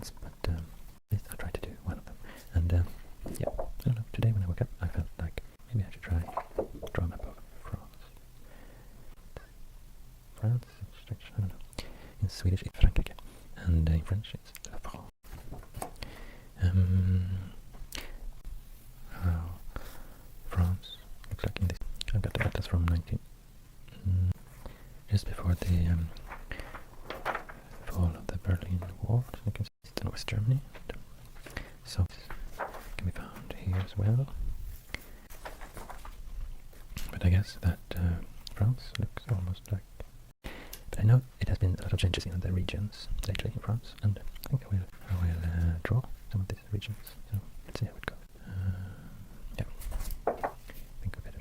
ones, but at least I'll try to do one of them. And yeah, I don't know, today when I woke up I felt like maybe I should try draw a map of France. France, I don't know. In Swedish it's Frankrike, and in French it's La France. How France looks like in this. I got the atlas from just before the fall of the Berlin Wall. So you can see East and West Germany. So can be found here as well. But I guess that France looks almost like. But I know it has been a lot of changes in the regions lately in France, and I think I will draw some of these regions. So let's see how it goes. Yeah, I think we better.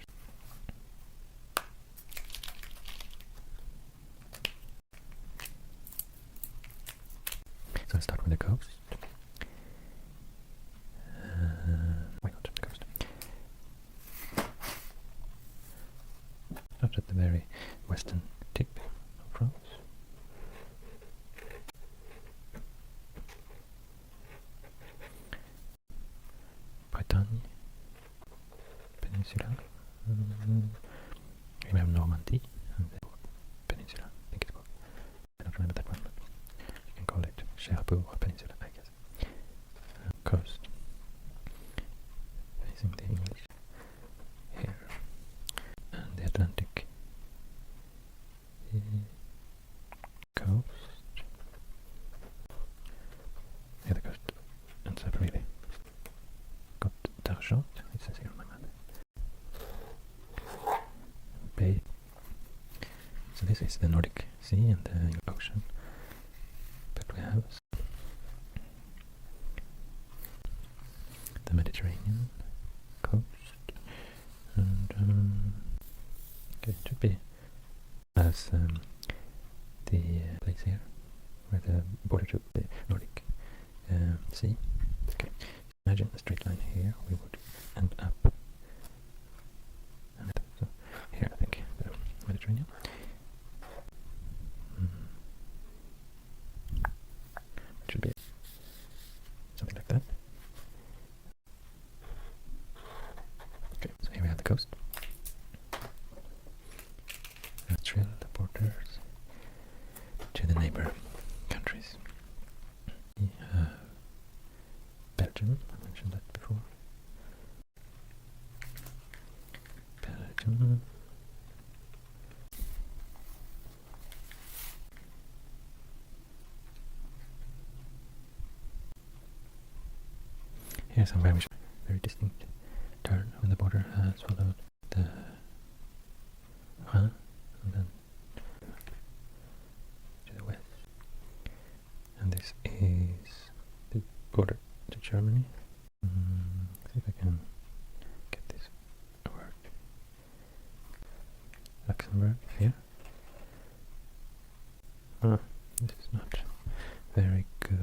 So I'll start with the coast. Why not the coast? Start at the very western tip of France. Bretagne Peninsula. We have Normandy and the Peninsula, I think it's called. I don't remember that one, but you can call it Cherbourg Peninsula, I guess. Coast. Facing the English here. And the Atlantic coast. Yeah, the coast ends up really. Got d'Argent, it says here on my map. Bay. So this is the Nordic Sea and the ocean. But we have the Mediterranean coast. And okay, it should be as the place here where the border to the Nordic Sea. Okay, imagine a straight line here, we would end up and so here I think the Mediterranean. It should be something like that. Okay, so here we have the coast. Trail the borders to the neighbor countries. We have Belgium, I mentioned that before. Belgium. Here's a very distinct turn when the border has followed the Rhin and then to the west. And this is the border to Germany. See if I can get this to work. Luxembourg here. This is not very good.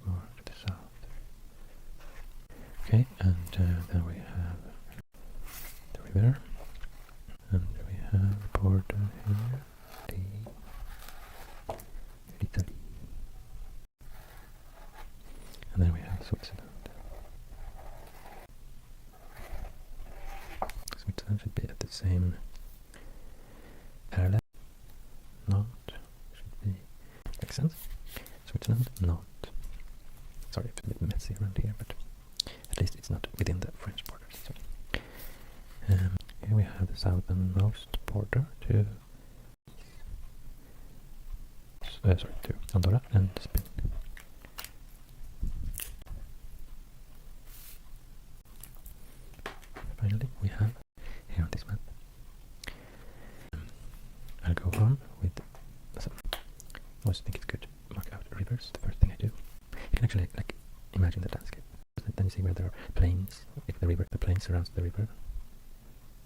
More to the south. Okay, and then we have the river, and we have a border here, Italy, and then we have Switzerland. Switzerland should be at the same parallel. Not should be makes sense. Switzerland, not. Sorry, it's a bit messy around here, but at least it's not within the French borders. So, here we have the southernmost border to to Andorra and Spain. Finally, we have here on this map. I'll go on with some. I always think it's good to mark out rivers. The first thing I do, you can actually like imagine the landscape. Then you see where there are plains. If the plain surrounds the river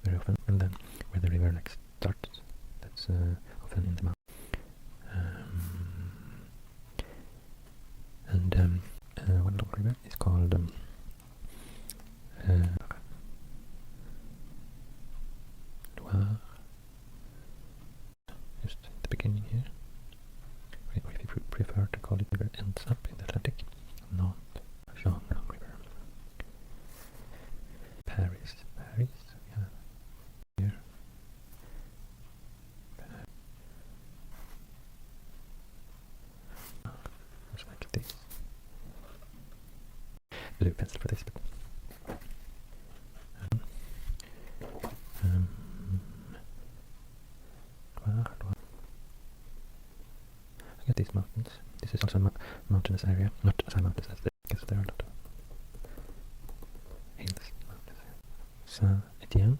very often, and then where the river like starts, that's often in the mountain. And one long river is called for this. But, I get these mountains. This is also a mountainous area, not as high mountains as this, because there are a lot of hills. Saint-Étienne,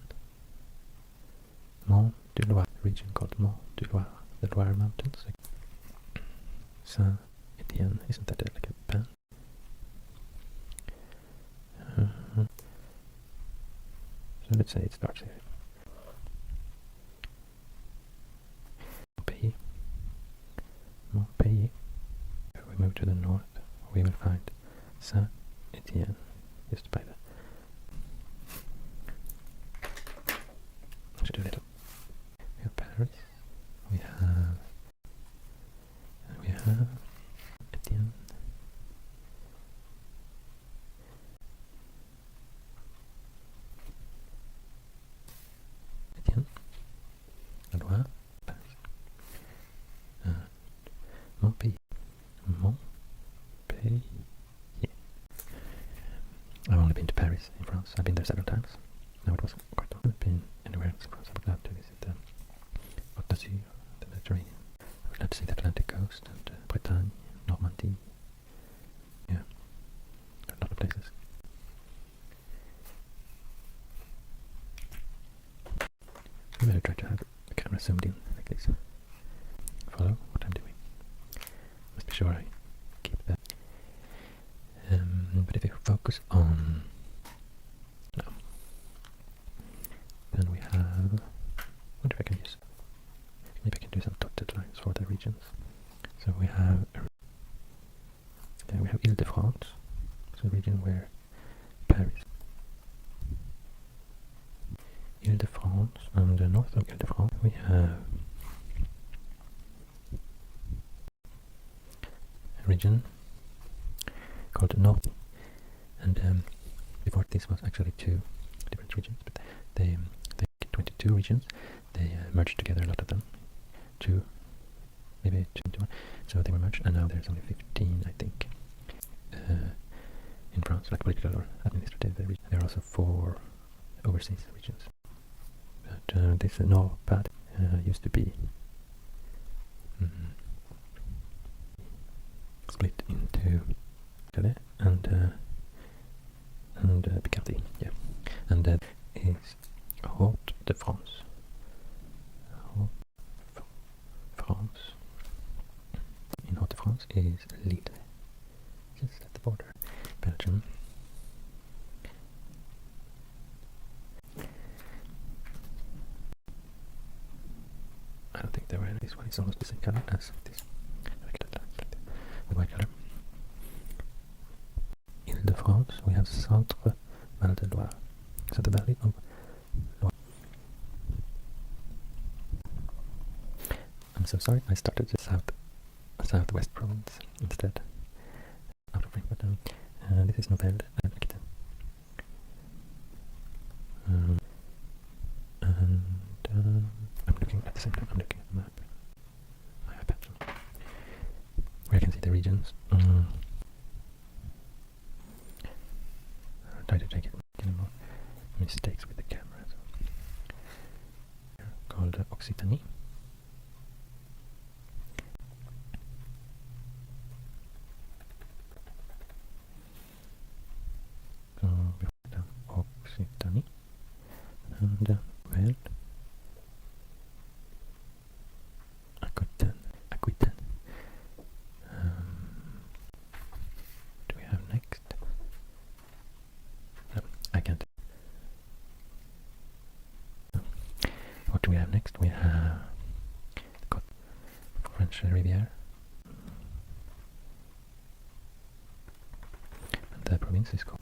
Mont du Loire, region called Mont du Loire, the Loire Mountains. Saint-Étienne, isn't that like a band? So let's say it starts here. Montpellier. If we move to the north, we will find Saint-Étienne, just by the. Let's do a little. We have Paris. We have Etienne. Loire, Paris. Montpellier. I've only been to Paris in France. I've been there several times. No, it wasn't quite long. I've been anywhere else in France. I would love to visit the Côte d'Azur, the Mediterranean. I would love to see the Atlantic coast and Bretagne, Normandy. Yeah, a lot of places. I better try to have the camera zoomed in like this. Follow what I'm doing. Must be sure I keep that. But if you focus on no, then we have. I wonder if I can use. Maybe I can do some dotted lines for the regions. So we have Ile-de-France, so a region where Paris. Ile-de-France, and the north of Ile-de-France we have a region called North, and before this was actually two different regions, but they 22 regions. They merged together, a lot of them, maybe two into one. So they were merged, and now there's only 15, I think, in France, like political or administrative regions. There are also 4 overseas regions. But this Nord-Pas used to be split into Calais and Picardy, yeah, and that is Haute-de-France. France. In Haute-de-France is Lille, just at the border, Belgium. I don't think there were any. This one is almost the same color as this. The white color. Ile-de-France, we have Centre Val de Loire. So the valley of Loire. I'm so sorry, I started the southwest province instead. Out of range, but this is Nouvelle Aquitaine. And I'm looking at the same time, I'm looking at the map. I have pencil. Where I can see the regions. I'll try to take any more mistakes with the camera. So. Called Occitanie. So we have down Occitanie. And well, Aquitaine. Do we have next? No, I can't. No. What do we have next? We have the French Riviera. And the province is called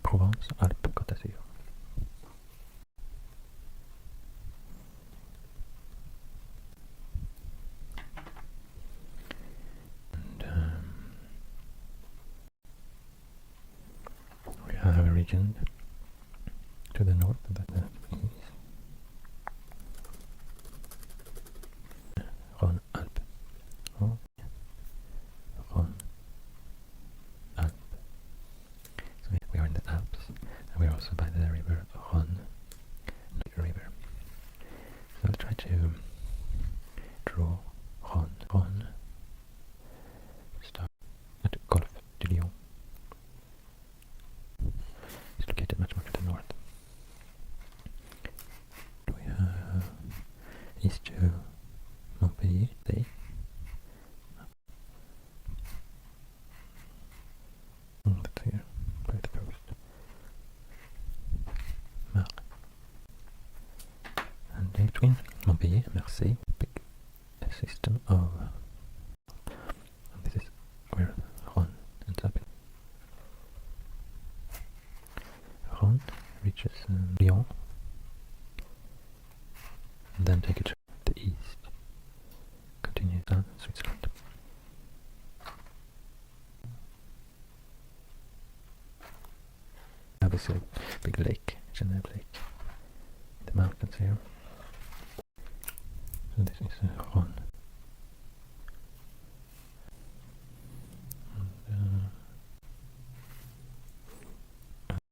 Provence-Alpes-Côte d'Azur. Region to the north of that is Rhône-Alpes. Rhône-Alpes. So we are also by the river Rhône, the river. So I'll try to draw Rhône. Rhône start at Golfe du Lion. It's located much more to the north. We have east to Montpellier, Day. That's here, by the coast. Mar. And in between Montpellier and Marseille, big system of. And this is where Rhône ends up. Rhône reaches Lyon, and then take it to the east, continues down Switzerland. Now this is a big lake, Genève Lake, the mountains here. So this is Rhône.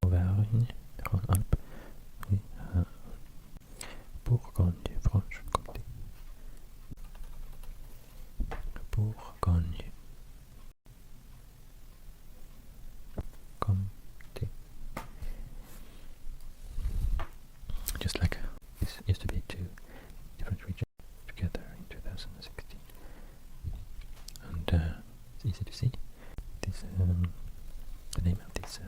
Auvergne, Rhône-Alpes, we have Bourgogne, Franche-Comté. Bourgogne. Comté. Just like this used to be two different regions together in 2016. And it's easy to see. This the name of this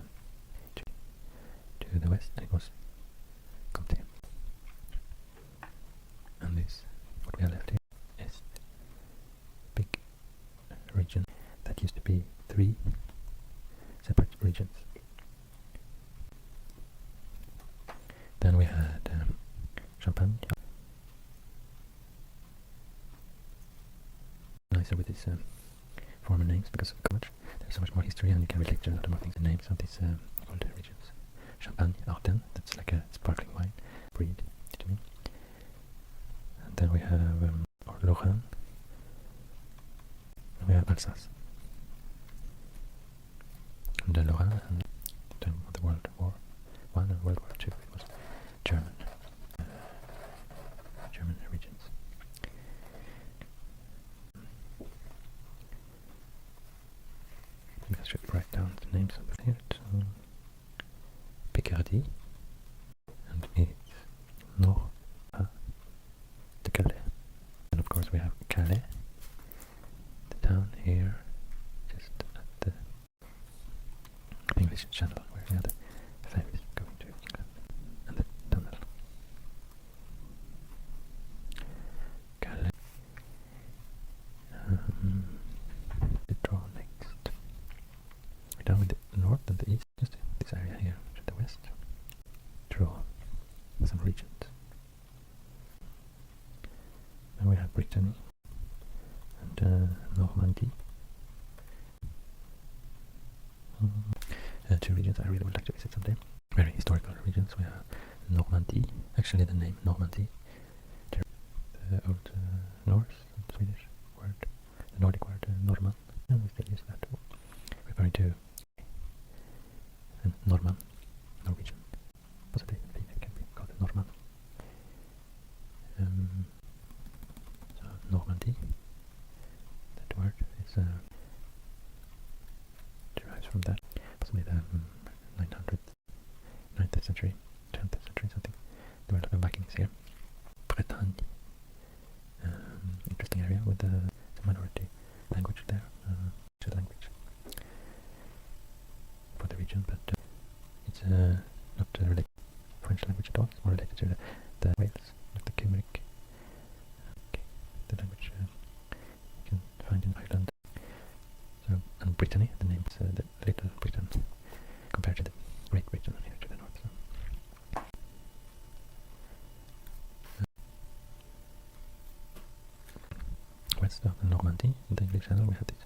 to the west, and it was Comté. And this, what we have left here, is big region that used to be 3 separate regions. Then we had Champagne. Nicer with these former names because of much. There's so much more history, and you can relate to a lot more things. The names of these old regions. Champagne, Ardennes, that's like a sparkling wine breed, to me. And then we have Lorraine. And we have Alsace. And Lorraine, and the time of the World War I and World War II, it was German regions. I should write down the names of here. So Picardy, and it's Nord de Calais. And of course we have Calais, the town here, just at the English Channel, where we have the ferries going to England, and the tunnel. Calais. The draw next. We're done with the north and the east, just this area here to the west. Draw some regions. Then we have Brittany and Normandy. 2 regions I really would like to visit someday. Very historical regions. We have Normandy. Actually, the name Normandy, the old Norse, Swedish word, the Nordic word Norman, and we still use that, referring to Norman, Norwegian. Possibly a female can be called Norman. So Normandy, that word is derives from that, possibly the 9th century, 10th century, something. There were a lot of Vikings here. Bretagne, interesting area with the minority language there, the language for the region, but it's not related to French language at all. It's more related to the Wales, like the Cymric, the language you can find in Ireland. So, and Brittany, the name is the Little Britain compared to the Great Britain here to the north. So. West of Normandy, in the English Channel, we have these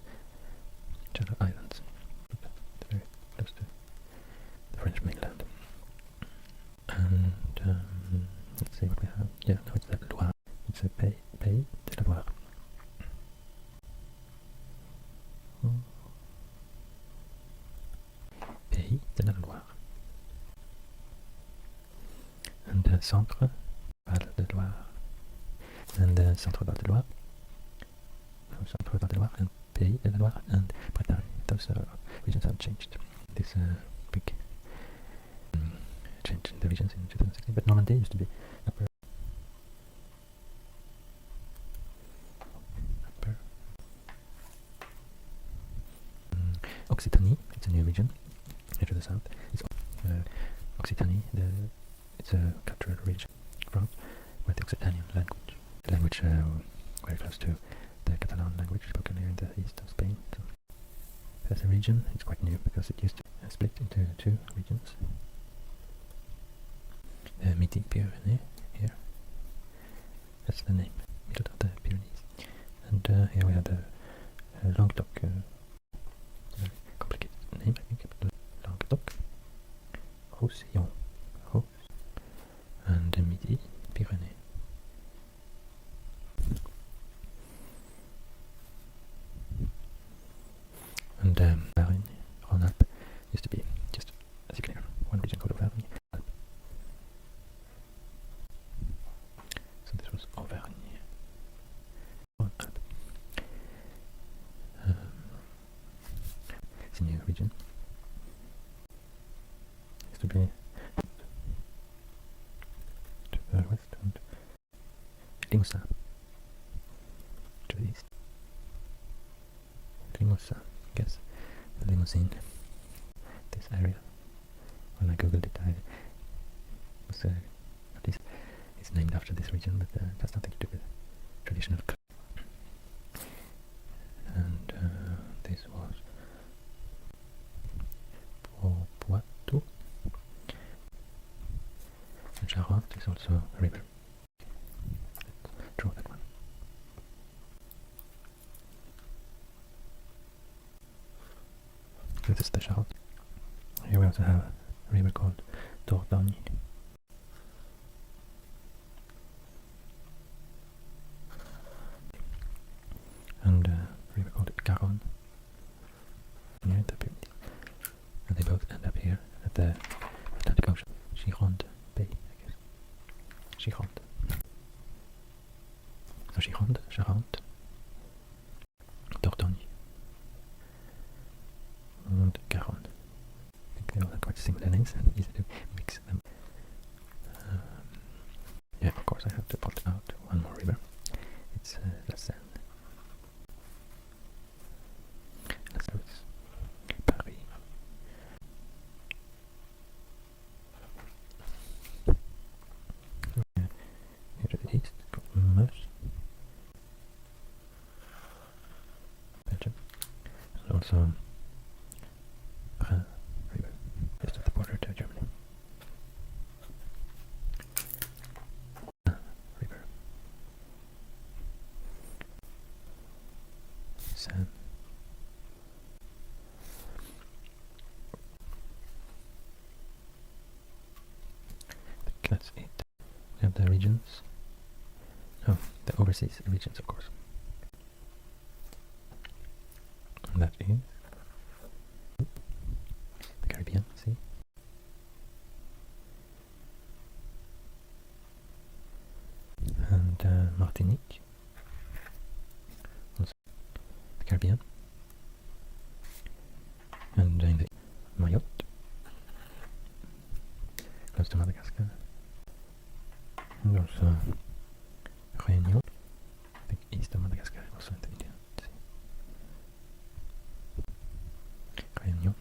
Channel Islands, very close to the French mainland. And let's see what we have. Yeah, no, it's the Loire. It's a Pays de la Loire. Pays de la Loire. and Centre Val de Loire, and Centre Val de Loire, Centre Val de Loire, and Pays de la Loire, and Bretagne. Those regions have changed. This big change in the regions in 2016, but Normandy used to be upper. Occitanie, it's a new region here to the south. It's Occitanie, it's a cultural region from with the Occitanian language very close to the Catalan language spoken here in the east of Spain. So as a region, it's quite new because it used to split into two regions. Midi-Pyrénées here, that's the name, middle of the Pyrenees. And here we have the Languedoc, complicated name I think, Languedoc, Roussillon, and Midi-Pyrénées. And Auvergne, Rhône-Alpes used to be just, as you can hear, one region called Auvergne. So this was Auvergne. Rhône-Alpes. It's a new region. Used to be to the west and Limousin to the east. Limousin, I guess. The Limousin. This area. When I googled it, I was at least it's named after this region, but it has nothing to do with traditional. And this was Poitou. And Charente is also a river. Let's draw that one. This is the Charente. Here we also have a river called Dordogne. And a river called Garonne near the Pyrenees. And they both end up here at the Atlantic Ocean. Gironde Bay, I guess. Gironde. So Gironde, Charente, Dordogne, and Garonne. I think they all have quite similar names and easy to mix them. Yeah, of course I have to point out one more river. It's La Seine. La Seine, Paris. Here to the east, Meuse, Belgium, and also Rhin River, just at the border to Germany. River, Seine. I think that's it. We have the regions. Oh, the overseas regions, of course. And that is the Caribbean Sea. And Martinique. Also the Caribbean. And in the Mayotte. Close to Madagascar. And also Réunion, I think east of Madagascar, also in the Indian Sea. Réunion,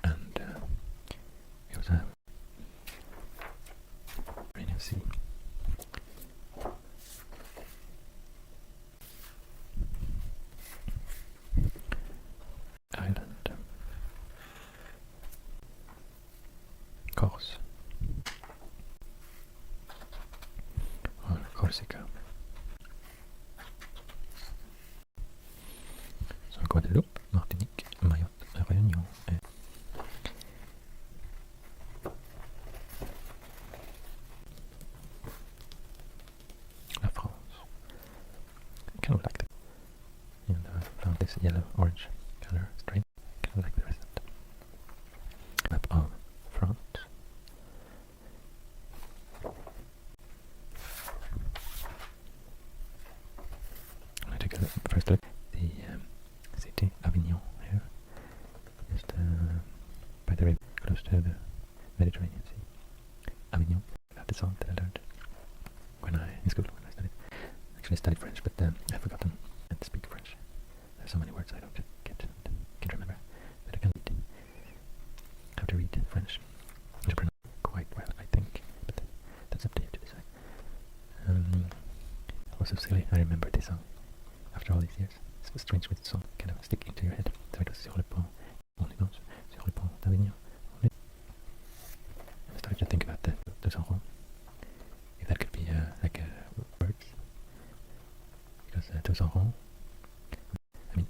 and we also have Mediterranean Sea. Ireland, Corse, or Corsica. So Guadeloupe, Martinique, Mayotte, Réunion, et La France. I kind of like it. And I found this yellow-orange color string. Kind of like the rest. Map of France. Mediterranean Sea. Avignon, that's song that I learned when in school when I studied. Actually, I studied French, but I've forgotten how to speak French. There's so many words I don't can't remember, but I can read. How to read French. To pronounce quite well, I think, but that's up to you to decide. Also silly, I remember this song after all these years. It's strange with the song kind of stick into your head. So it was sur le pont, only goes, sur le pont d'Avignon. And I started to think about the song. If that could be like words. Because deux enfants, I mean,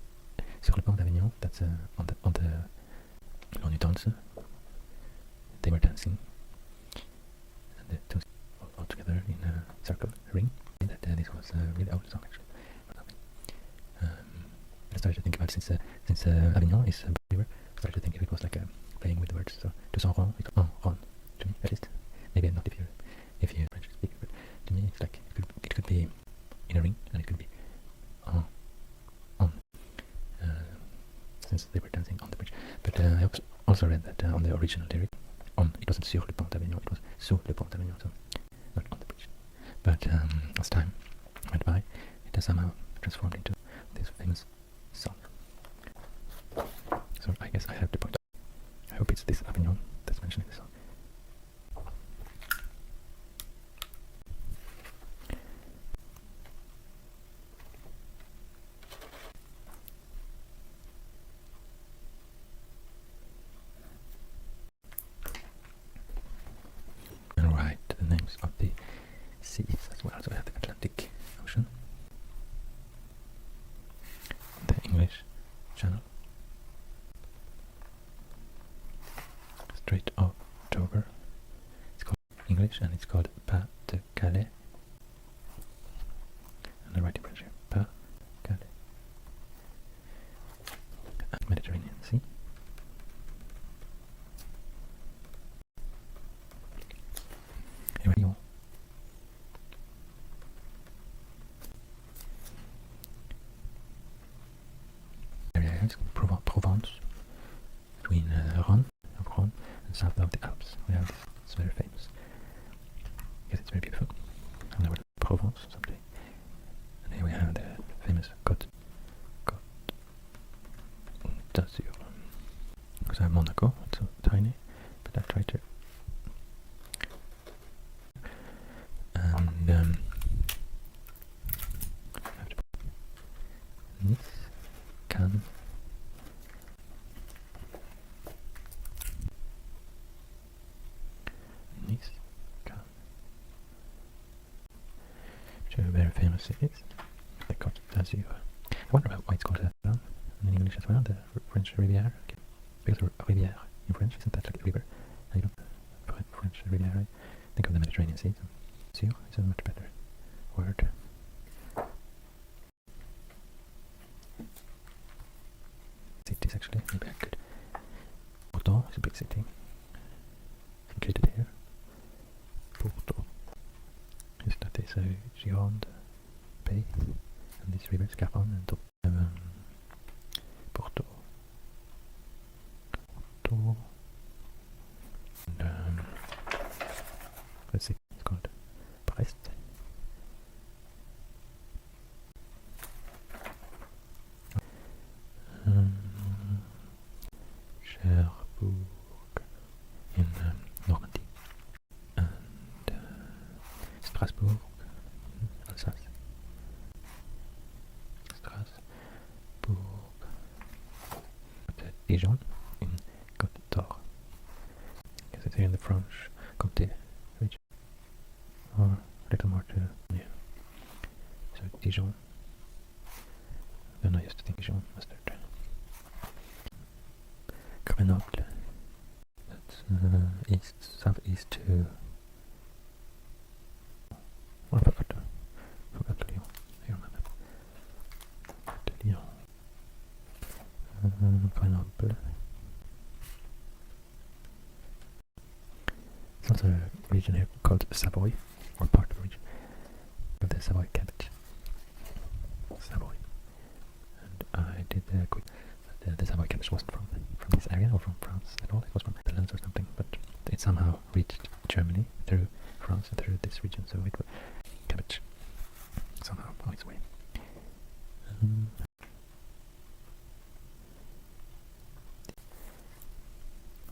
sur le pont d'Avignon, that's on the l'on danse. They were dancing, and the two all together in a circle, a ring. That this was a really old song actually. I started to think about since Avignon is a river. I started to think if it was like playing with the words. So deux enfants, it's en ron to me at least. Maybe not if you're French speaker, but to me it's like it could be in a ring and it could be on since they were dancing on the bridge. But I also read that on the original lyric, it wasn't sur le pont d'Avignon, it was sous le pont d'Avignon, so not on the bridge. But as time went by, it has somehow transformed into this famous song. So I guess I have to point out. I hope it's this Avignon that's mentioned in the song. And write the names of the seas as well. So we have the Atlantic Ocean, the English Channel, Strait of Dover. It's called English and it's called Pas de Calais. And I write in French here, Pas Calais. And Mediterranean Sea. Here we go. It's Provence, between Rhône and south of the Alps. We have this. It's very famous. Yes, it's very beautiful. I'll never Provence someday. And here we have the famous Côte d'Azur. Because I have Monaco, it's so tiny, but I try to. And I have to Nice, Cannes. Two very famous cities. The Côte d'Azur. I wonder why it's called that in English as well, the French Riviera. Okay. Because Riviera in French, isn't that like a river? I don't French Riviera. Think of the Mediterranean Sea. So, Azur is a much better word. Cities actually, maybe I could. Bordeaux is a big city. Located here. Bordeaux. Is that is a Gironde Bay and these rivers, Garonne and Porto. And let's see, it's called Brest. Cherbourg in Normandy. And Strasbourg in Alsace. Strasbourg. Dijon in Côte d'Or. Yes, it's here in the French Comté region. Or a little more to near. So Dijon. Then I used to think Dijon mustard. Grenoble. That's southeast to. What about Lyon? I remember. Lyon. Grenoble. There's also a region here called Savoy, or part of the region of the Savoy cabbage. Savoy. And I did quick. The Savoy cabbage wasn't from this area or from France at all. It was from the Netherlands or something, but it somehow reached Germany through France and through this region, so it was cabbage somehow on its way.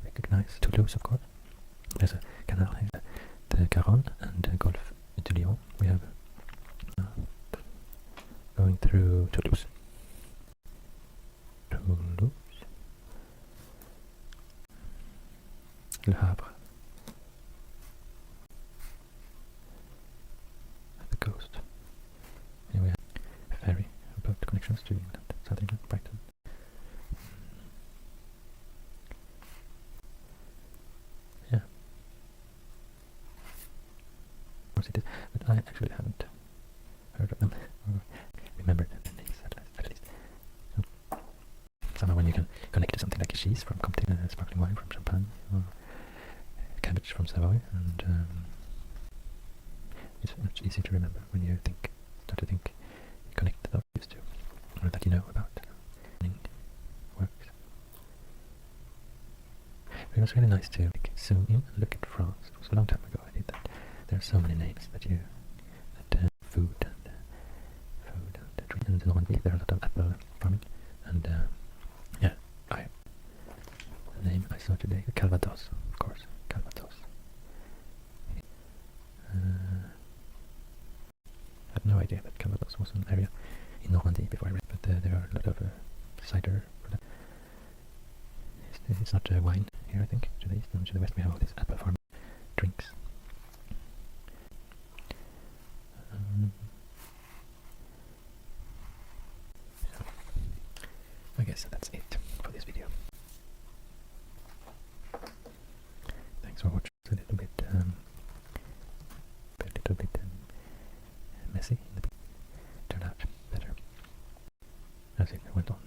Recognize Toulouse, of course. There's a canal here, the Garonne and Golfe du Lion. We have going through Toulouse. Le Havre. At the coast. Here we have ferry, boat connections to England, South England, Brighton. Yeah. Of course it is, but I actually haven't heard of them or remembered their names at least. So, somehow when you can connect to something like cheese from Comté, sparkling wine from Champagne, or cabbage from Savoy, and it's much easier to remember when you start to think, connect the dots to, or that you know about works. But it was really nice to zoom in and look at France. It was a long time ago I did that. There are so many names that food and drink, and Normandy, there are a lot of apple farming, and yeah, the name I saw today, Calvados, of course, Calvados. I had no idea that Calvados was an area in Normandy before I read, but there are a lot of cider. It's not wine here, I think. To the east and to the west we have all these apple farming drinks. I guess that's it for this video. Thanks for watching. It's a little bit messy. Turned out better as it went on.